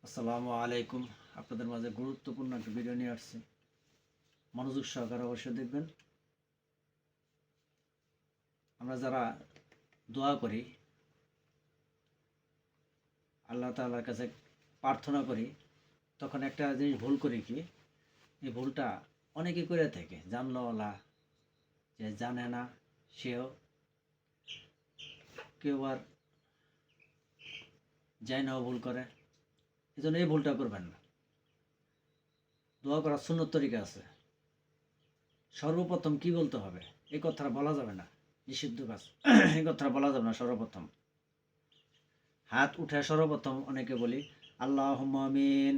আসসালামু আলাইকুম। আপনাদের মাঝে গুরুত্বপূর্ণ একটা ভিডিও নিয়ে আসছি, মনোযোগ সহকারে অবশ্যই দেখবেন। আমরা যারা দোয়া করি, আল্লাহ তাআলার কাছে প্রার্থনা করি, তখন একটা জিনিস ভুল করি কি, এই ভুলটা অনেকে করে থাকে, জানলাওয়ালা যে জানে না সেও, কেউ আর যায় নাও ভুল করে। এই জন্য এই ভুলটা করবেন না। দোয়া করার সুন্নত তরিকা আছে। সর্বপ্রথম কি বলতে হবে, এই কথাটা বলা যাবে না, নিষিদ্ধ কাজ। এই কথাটা বলা যাবে না। সর্বপ্রথম হাত উঠে সর্বপ্রথম অনেকে বলি আল্লাহুম্মা আমিন,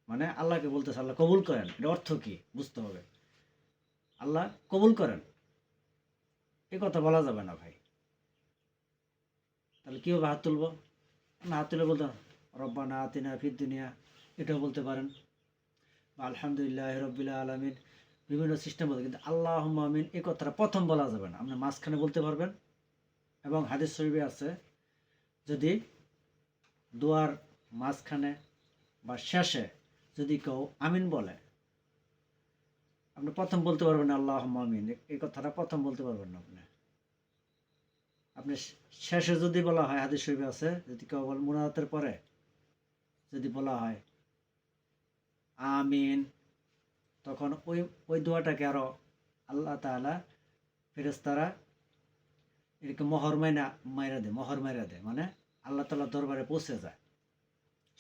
মানে আল্লাহকে বলতেছে আল্লাহ কবুল করেন। এর অর্থ কি বুঝতে হবে, আল্লাহ কবুল করেন, এই কথা বলা যাবে না ভাই। তাহলে কীভাবে হাত তুলবো? না, হাত তুলে বলতে রব্বানা আতিনা ফিদ দুনিয়া, এটাও বলতে পারেন, বা আলহামদুলিল্লাহ রব্বিল আলামিন, বিভিন্ন সিস্টেম বলতে, কিন্তু আল্লাহুম্মা আমিন এই কথাটা প্রথম বলা যাবে না। আপনি মাঝখানে বলতে পারবেন, এবং হাদিস শরীফে আছে, যদি দোয়ার মাঝখানে বা শেষে যদি কেউ আমিন বলে, আপনি প্রথম বলতে পারবেন না আল্লাহুম্মা আমিন, এই কথাটা প্রথম বলতে পারবেন না। আপনি শেষে যদি বলা হয়, হাদিস শরীফে আছে, যদি কেউ বল মুনাজাতের পরে যদি বলা হয় আমিন, তখন ওই ওই দোয়াটাকে আরো আল্লাহ তাআলা, ফেরেশতারা এটাকে মোহর মাইরা দেয়, মানে আল্লাহ তাআলার দরবারে পৌঁছে যায়,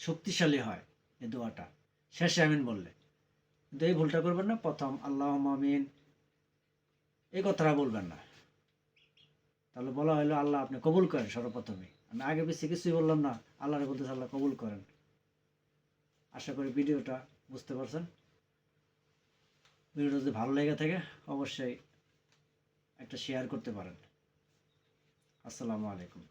শক্তিশালী হয় এই দোয়াটা শেষে আমিন বললে। কিন্তু এই ভুলটা করবেন না, প্রথম আল্লাহুম্মা আমিন এই কথাটা বলবেন না। তাহলে বলা হলো আল্লাহ আপনি কবুল করেন। সর্বপ্রথমে আমি আগে পিছিয়ে কিছুই বললাম না, আল্লাহরে বলতেছে আল্লাহ কবুল করেন। আশা করি ভিডিওটা বুঝতে পারছেন। ভিডিওটা যদি ভালো লেগে থাকে অবশ্যই একটা শেয়ার করতে পারেন। আসসালামু আলাইকুম।